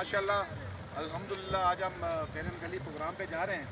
ماشاءاللہ الحمدللہ آج ہم بیرن گلی پروگرام پہ جا رہے ہیں.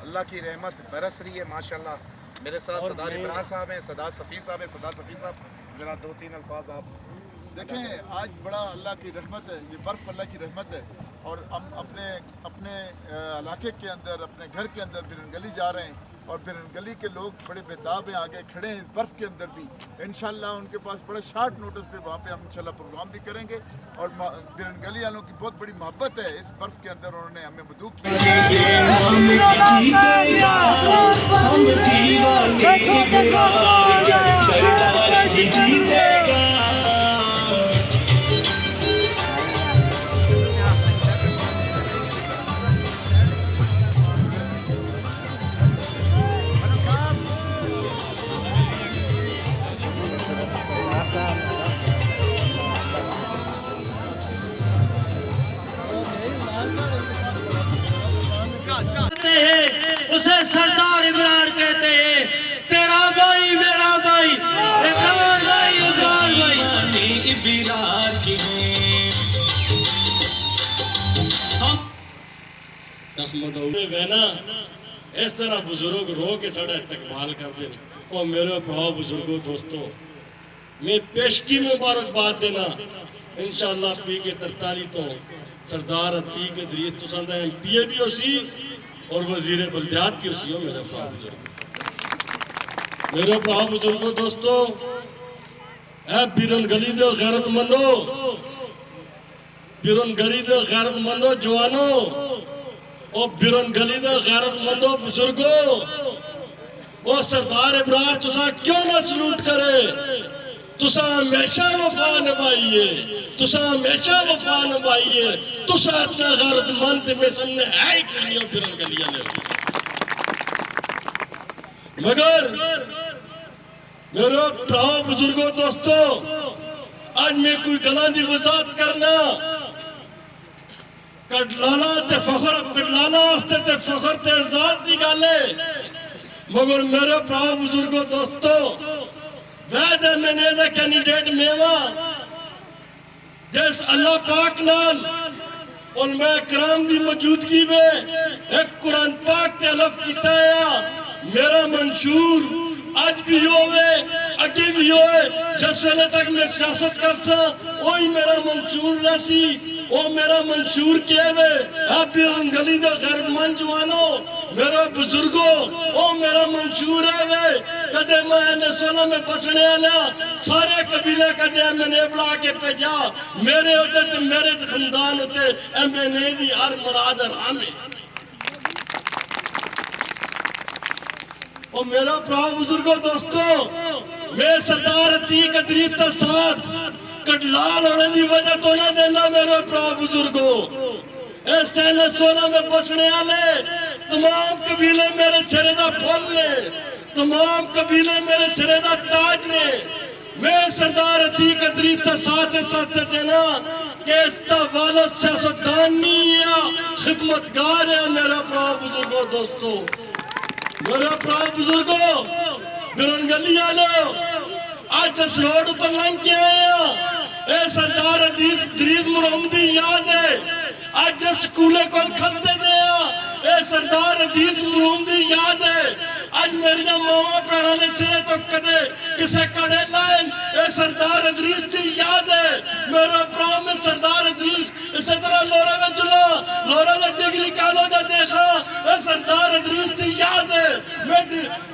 اللہ کی رحمت برس رہی ہے ماشاءاللہ. میرے ساتھ سردار ابرار صاحب ہیں, سردار صفی صاحب ہیں. سردار صفی صاحب ذرا 2-3 الفاظ آپ. دیکھیں آج بڑا اللہ کی رحمت ہے, یہ برف اللہ کی رحمت ہے, اور ہم اپنے علاقے کے اندر, اپنے گھر کے اندر بیرن گلی جا رہے ہیں, اور بیرن گلی کے لوگ بڑے بےتاب ہیں, آگے کھڑے ہیں اس برف کے اندر بھی. انشاءاللہ ان کے پاس بڑا شارٹ نوٹس پہ وہاں پہ ہم انشاءاللہ پروگرام بھی کریں گے, اور بیرن گلی والوں کی بہت بڑی محبت ہے اس برف کے اندر, انہوں نے ہمیں مدعو کیا. اسے سردار ابرار کہتے ہیں, تیرا بھائی میرا بھائی, ابرار بھائی ابرار بھائی ابرار کی ہیں. نا اس طرح بزرگ رو کے سڑا استقبال کر دیں. اور میرے بھاؤ بزرگوں دوستوں, میں پیشگی مبارکباد دینا انشاءاللہ پی کے 43 تو سردار عتیق ادریس تو سندہ ایم پی اے بھی ہو سی اور وزیر بلدیات کی اسی ہو. میرے بھاؤ بزرگوں دوستوں, اے بیرن گلی دے غیرت مندو, بیرن گلی دے غیرت مندو جوانو, اور بیرن گلی دے غیرت مندو بزرگو, وہ سردار ابرار تسا کیوں نہ سلوٹ کرے. تسا ہمیشہ وفا نبھائیے, تسا ہمیشہ وفا نبھائیے. تسا اتنا غیرت مند میں سامنے ہے ہی کہ نہیں بیرن گلی والے. مگر میرے بھاؤ بزرگوں دوستوں, آج میں کوئی گلاں دی وضاحت کرنا کٹلانا تے فخر, کٹلانا آستے تے فخر تے ارزاد دی گالے. مگر میرے بھاؤ بزرگوں دوستوں, وید ہے میں نے دے کینیڈیٹ میوہ جیس اللہ پاک نال علماء کرام دی موجودگی میں ایک قرآن پاک تے علف کیتا ہے. میرا منشور آج بھی ہوئے, اگے بھی ہوئے, جس ویلے تک میں سیاست کرسا وہی میرا منشور رسی. وہ میرا منشور کیے ہوئے آپ بیرن گلی دے غیرت مند جوانو, میرا بزرگو, وہ میرا منشور ہے ہوئے. کدے میں اہل سولہ میں بسنے آلیا سارے قبیلے کدے میں نے بلا کے پیجا. میرے ہوتے تے میرے خاندان ہوتے ایم این اے دی ہر مراد رامے. اور میرا بھاؤ بزرگوں دوستوں, میں سردار عتیق ادریس تا ساتھ کٹلال ہونے دی وجہ تو نہ دینا. میرے بھاؤ بزرگوں, اس سینہ سولہ میں بسنے آلے تمام قبیلے میرے سرے دا پھول نے, تمام قبیلے میرے سرے دا تاج نے. میں سردار عتیق ادریس تا ساتھ دینا کہ اس تا والو سیاستدان نہیں ہے, خدمتگار ہے. میرا بھاؤ بزرگوں دوستوں, میرے بھاؤ بزرگوں, بیرن گلی آلو آج جس روڈ تو لنگ کے آئے ہیں, اے سردار ادریس محمدی یاد ہے. آج جس سکولے کو کھلتے دیا, اے سردار ادریس محمدی یاد ہے. آج میری ماما پڑھانے سرے تو کدے کسے کڑے لائن, اے سردار ادریس تھی یاد ہے. میرا بھاؤ میں سردار ادریس اسی طرح لورا میں جلا, لورا میں ڈگری کالوجہ دیکھا, اے سردار ادریس تھی یاد ہے. میں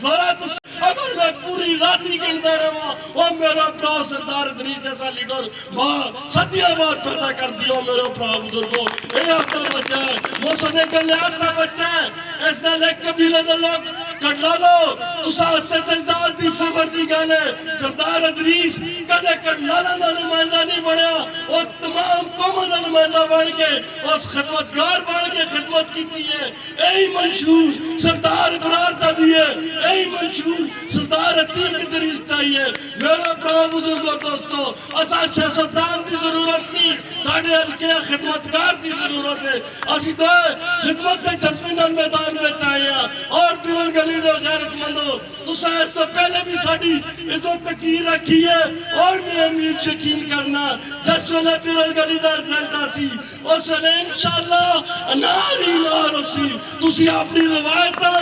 لورا تو اگر میں پوری راتی گنتا رہا, وہ میرا بھاؤ سردار ادریس جیسا لیڈر ماں صدیہ بار پیدا کر دیا. میرے بھاؤ بزرگوں, اے آپ کا بچہ ہے, موسنے کا لیات کا بچہ ہے. اس دل ایک قبیلے دے لوگ کٹلالو تسا ہستے تجداد دی فخر دی گانے. سردار ادریس کدے کٹلالا دا نمائندہ نہیں بڑھیا, اور تمام قوموں دا نمائندہ بڑھ کے اور خدمتگار بڑھ کے خدمت کیتی ہے. ایہی منشور سردار ابرار دا بھی ہے, ایہی منشور سردار عتیق ادریس دا چاہیے میرے پراؤ بزرگوں دوستو اسا سیاستدان دی ضرورت نہیں ساڑھے ہلکے خدمتگار دی ضرورت ہے اسی تو خدمت دے جذبینال میدان میں چاہیے اور بیرون گلی دے غیرت مندو تو اس تو پہلے بھی ساڑھی عزت تقدیر رکھی ہے اور میں امید یقین کرنا جس ویلے بیرون گلی دا رزلٹ آسی اس ویلے انشاءاللہ نار ہی نار اسی تسی اپنی روایتاں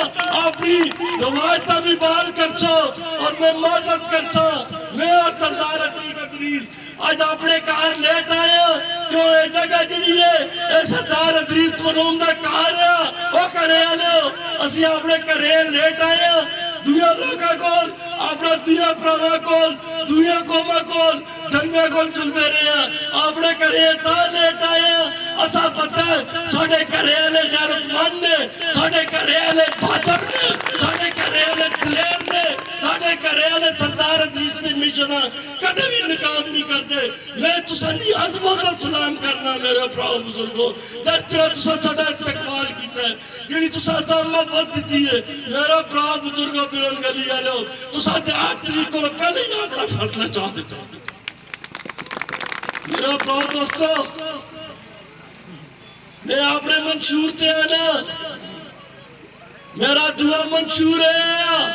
بھی بحال کرسو اور میں معذرت کرسا میں اور سردار عتیق ادریس آج اپنے کار لیٹ آیا جو اے جگہ جڑی ہے اے سردار ادریس مرحوم دا کار ہے وہ کرے آلے اسی اپنے کرے لیٹ آیا دنیا لوگا کول اپنا دنیا پراوا کول دنیا قومہ کول جنگہ کول چلتے رہے ہیں اپنے کرے تا لیٹ آئے اسا پتہ ہے ساڑھے کرے آلے غیرت مان نے ساڑھے کرے آلے بہادر نے ساڑھے کرے آلے دلیر نے ساڑھے کرے آلے سردار عزیز سے مشنہ کدھے بھی نکام نہیں کرتے میں تسا نہیں عظموں سے سلام کرنا میرے پراؤ بزرگوں جس طرح تسا ساڑھا استقبال کیتا ہے جنہی تسا سامہ بد دیتی ہے میرے پراؤ بزرگوں بیرون گلی آلے ہو تسا دے 8 تاریخ کو پہلے ہی اپنا فیصلہ چاہ دیتا میرا پراؤ دوستو میں اپنے منشور تے آنا میرا دعا منشور ہے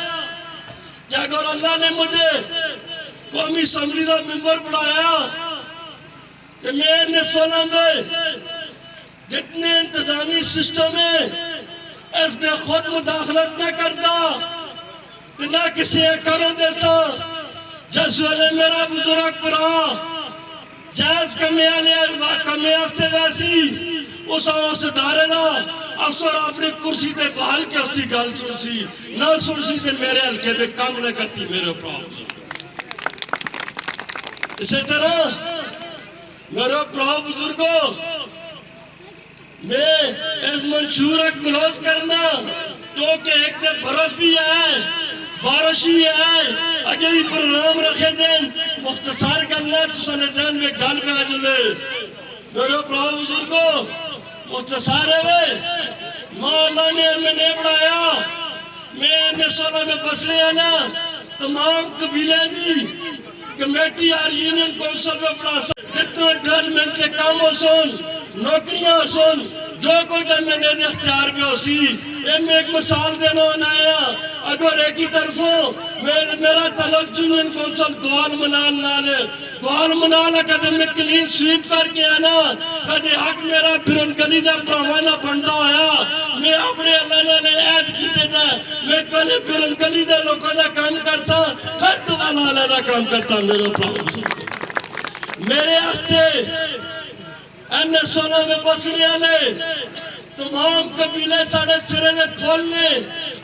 کہ اگر اللہ نے مجھے قومی اسمبلی کا ممبر بڑھایا تو میں 1999 جتنے انتظامی سسٹم ہے اس میں خود مداخلت نہ کرتا تو نہ کسی کرو جیسا جس ویلے میرا بزرگ پرا جائز کمیاں سے ویسی اس دارے نا افسر اپنی کرسی تے بحال کے اس کی گل سنسی نہ سنسی تے میرے ہلکے تے کام نہ کرتی میرے پراؤ اسی طرح میرے پراؤ بزرگوں میں اس منشور کلوز کرنا کیونکہ ایک تے برف بھی ہے بارش ہی ہے اگر ہی پروگرام رکھے دیں مختصر کرنا تو سنے ذہن میں گل پہ آجولے میرے پراؤ بزرگوں مختصر ہے وے ماں اللہ نے ہمیں نہیں بڑھایا میں 1916 میں بسنے آنا تمام قبیلے دی کمیٹی اور یونین کونسل میں پڑھا سکتے جتنے ڈیولپمنٹ کے کام ہو سن نوکریاں ہو سن جو کچھ ہمیں نے اختیار میں ہو سی میں ایک مثال دینا ہونا ہے اگر ایک ہی طرفوں میرا تعلق یونین کونسل دوال منال نالے دوال منال کدھے میں کلین سویپ کر کے آنا کدھے حق میرا بیرون گلی دے پراوانا بندہ آیا میں اپنے اللہ نے عید کیتے دا میں پہلے بیرون گلی دے لوگوں دا کام کرتا پھر دوال آلے دا کام کرتا میرے پراؤ میرے ہستے 1916 میں بسنے آنے تمام قبیلے ساڑھے سرے نے پھولنے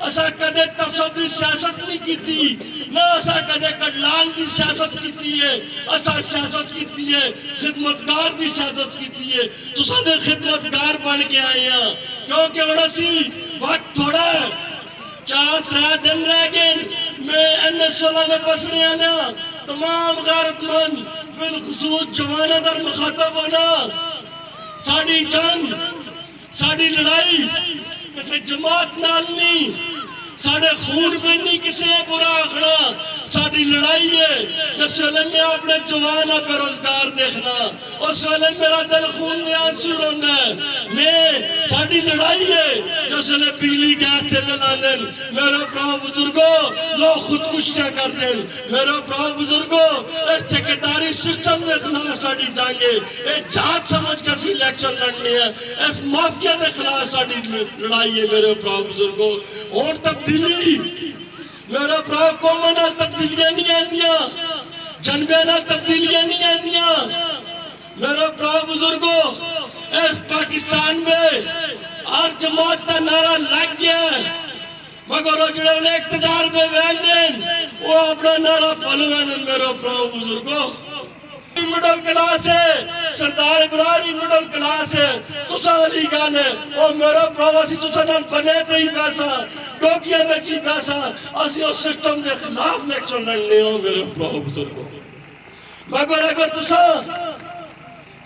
اسا کدے تصدی سیاست نہیں کی تھی نہ اسا کدے کڈلال دی سیاست کی تھی ہے اسا سیاست کی تھی ہے خدمتگار دی سیاست کی تھی ہے تو سادے خدمتگار بن کے آئے ہیں کیونکہ وڑا سی وقت تھوڑا ہے 4-3 دن رہ گئے میں 1916 میں بسنے آنا تمام غیرت مند بالخصوص جوانہ در مخاطب ہونا ساڑھی جنگ ساڑھی لڑائی کسی جماعت نال نہیں ساڑھے خون میں نہیں کسی برا آخنا ساڑھی لڑائی ہے جس ویلے میں اپنے جوانا پہ روزگار دیکھنا اس ویلے میرا دل خون میں آنسو روندہ ہے میں ساڑھی لڑائی ہے جس ویلے بجلی گیس تے ملانن میرے پراؤ بزرگوں لوگ خودکشیاں کر دیں میرے پراؤ بزرگوں اس ٹھیکیداری سسٹم دے خلاف ساڑھی جانگے ایک جہاد سمجھ کسی الیکشن لڑنی ہے اس مافیا دے خلاف ساڑھی لڑائی ہے میرے پراؤ بزرگوں اور تبدیلی میرا پراؤ قومنا تبدیلیاں نہیں آندیاں جنبینا تبدیلیاں نہیں آندیاں میرا پراؤ بزرگوں اس پاکستان میں ہر جماعت تا نعرہ لگ گیا ہے مگر وہ جڑے انہیں اقتدار پہ ویندیں وہ اپنا نعرہ پھلو ویندیں میرا پراؤ بزرگوں مڈل کلاس ہے سردار ابراری مڈل کلاس ہے تسا علی گال ہے اور میرا پراواسی تسا نام بنے تے ہی پیسا ڈوکیا میں چی پیسا اسی اس سسٹم دے خلاف لیکشن لڑنے ہو میرے پراؤ بزرگوں مگر اگر تسا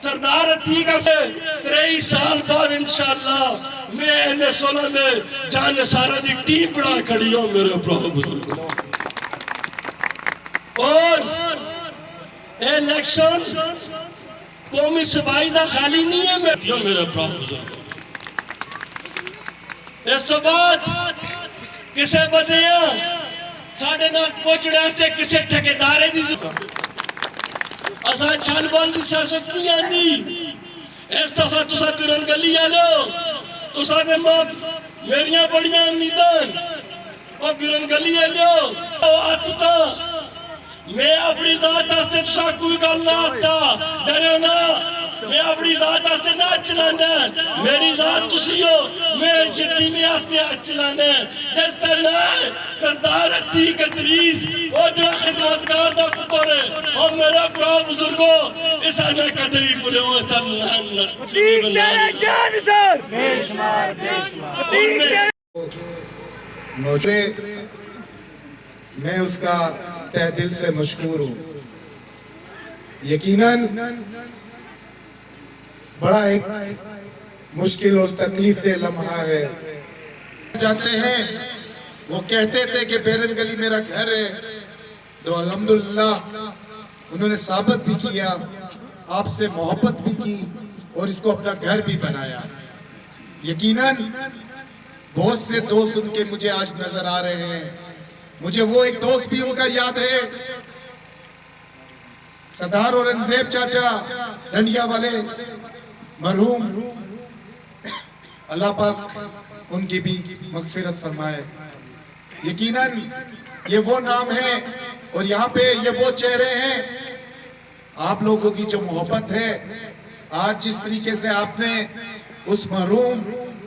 سردار عتیقہ سے 23 سال بعد انشاءاللہ میں 1916 میں جان نصارہ دی ٹیم بڑا کھڑی ہوں میرے پراؤ بزرگوں الیکشن قومی سبائی دا خالی نہیں ہے میرے پراؤ بزرگ اس تو بعد کسے بدیا ساڑھے نال پوچھڑے سے کسے ٹھیکیدارے دی اساں چھل بال دی سیاست نہیں آنی اس دفعہ تسا بیرون گلی آلو تسا نے میریاں بڑیاں امیدان اور بیرون گلی آلو آتا میں اپنی ذات آستے تسا کوئی گل نہ آتا ڈریو نا میں اپنی ذات آستے نہ چلانا میری ذات تسی ہو میں جتی میں آستے چلانا جس طرح سردار عتیق ادریس وہ جو خدمتگار دا پتر ہے اور میرا پراؤ بزرگوں اس آنے قدری پلے ہوں اس طرح عتیق تیرے جان سر نوچے میں اس کا تہ دل سے مشکور ہوں یقیناً بڑا ایک مشکل اور تکلیف دہ لمحہ ہے جاتے ہیں وہ کہتے تھے کہ بیرن گلی میرا گھر ہے تو الحمدللہ انہوں نے ثابت بھی کیا آپ سے محبت بھی کی اور اس کو اپنا گھر بھی بنایا یقیناً بہت سے دوست ان کے مجھے آج نظر آ رہے ہیں مجھے وہ ایک دوست بھی ان کا یاد ہے سردار اورنگزیب چاچا ڈنڈیا والے مرحوم اللہ پاک ان کی بھی مغفرت فرمائے یقیناً یہ وہ نام ہے اور یہاں پہ یہ وہ چہرے ہیں آپ لوگوں کی جو محبت ہے آج جس طریقے سے آپ نے اس مرحوم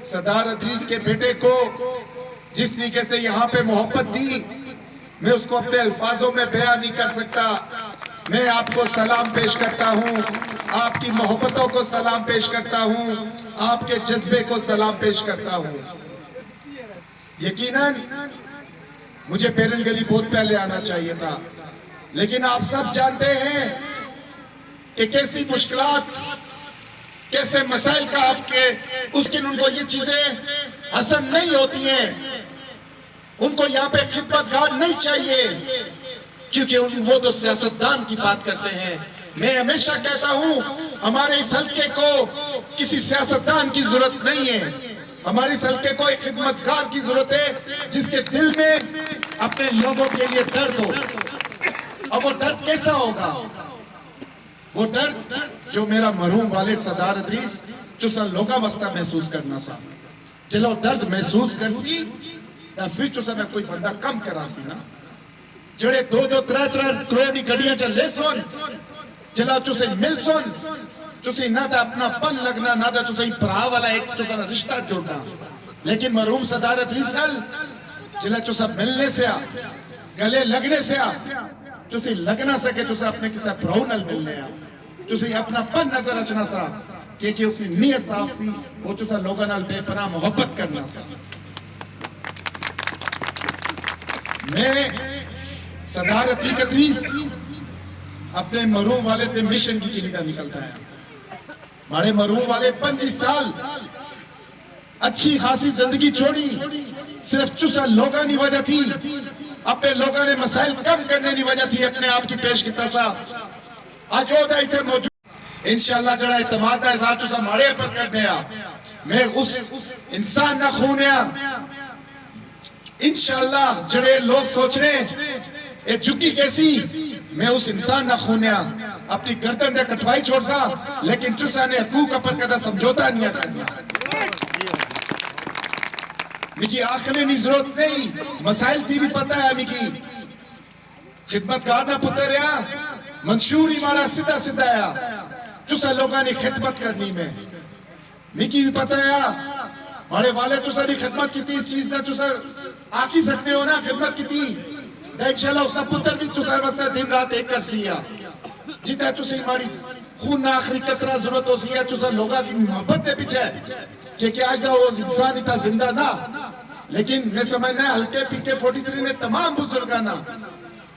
سردار ادریس کے بیٹے کو جس طریقے سے یہاں پہ محبت دی میں اس کو اپنے الفاظوں میں بیان نہیں کر سکتا میں آپ کو سلام پیش کرتا ہوں آپ کی محبتوں کو سلام پیش کرتا ہوں آپ کے جذبے کو سلام پیش کرتا ہوں یقیناً مجھے بیرن گلی بہت پہلے آنا چاہیے تھا لیکن آپ سب جانتے ہیں کہ کیسی مشکلات کیسے مسائل کا آپ کے اس دن ان کو یہ چیزیں حسن نہیں ہوتی ہیں ان کو یہاں پہ خدمتگار نہیں چاہیے کیونکہ وہ تو سیاستدان کی بات کرتے ہیں میں ہمیشہ کہتا ہوں ہمارے اس حلقے کو کسی سیاستدان کی ضرورت نہیں ہے ہمارے اس حلقے کو ایک خدمتگار کی ضرورت ہے جس کے دل میں اپنے لوگوں کے لیے درد ہو اور وہ درد کیسا ہوگا وہ درد جو میرا مرحوم والد سردار ادریس چسا لوگا وسطہ محسوس کرنا سا چلو درد محسوس کرسی پھر چسا میں کوئی بندہ کم کرا سی نا جڑے دو ترہ کروڑ دی گھڑیاں چا لے سون چلا چسے مل سون چسے نہ تا اپنا پن لگنا نہ تا چسے پرا والا ایک چسا رشتہ جوڑنا لیکن مرحوم سردار ادریس نال چلا چسا ملنے سے آ گلے لگنے سے آ چسے لگنا سکے چسا اپنے کسا پراؤ نال ملنے آ چسے اپنا پن نظر اچنا سا کہ اسی نیت صاف سی وہ چسا لوگا نال بے پناہ محبت کرنا سا میں سردار عتیق ادریس اپنے مرحوم والد دے مشن کی کلیدہ نکلتا ہے ہمارے مرحوم والد 25 سال اچھی خاصی زندگی چھوڑی صرف چسا لوگا نہیں وجہ تھی اپنے لوگا نے مسائل کم کرنے نہیں وجہ تھی اپنے آپ کی پیش کی تسا آج ہو دائی تھے موجود انشاءاللہ جڑا اعتماد ہے ذات چسا مارے پر کرنے آ میں اس انسان نہ خونے آ انشاءاللہ جڑے لوگ سوچ رہے ہیں اے جھکی کیسی میں اس انسان نہ خونیا اپنی گردن نے کٹوائی چھوڑ سا لیکن چسا نے حقوق پر کدا سمجھوتا نہیں کرنا مکی آخرے نہیں ضرورت نہیں مسائل تھی بھی پتہ ہے مکی خدمتگار نہ پتر یا منشور ہی مارا سدھا سدھا یا چسا لوگاں نے خدمت کرنی میں مکی بھی پتہ ہے ہمارے والے چسا نے خدمت کی تھی اس چیز نہ چسا آکی سکتے ہو نا خدمت کی تھی انشاءاللہ اس پتر بھی چسا واسطہ دن رات ایک کر سیا جیتا چسا ہی ماری خون نہ آخری قطرہ ضرورت ہو سیا چسا لوگا کی محبت دے پیچھے کہ آج دا وہ انسان ہی تھا زندہ نہ لیکن میں سمجھنا ہے ہلکے پی کے 43 نے تمام بزرگانا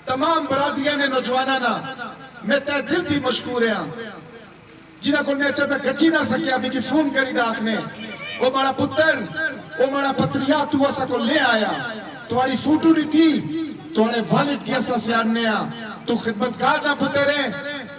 تمام برادریاں نے نوجوانانا میں تے دل تھی مشکور ہے جنہاں کو میں اچھا تھا گچی نہ سکیا بھی کی فون کری دا آخنے وہ مارا پتر وہ مارا پتریا تو اسا کو لے آیا تمہاری فوٹو نہیں تھی تمہارے والد کی اسا سے آنے آ تو خدمتگار نہ پتر ہے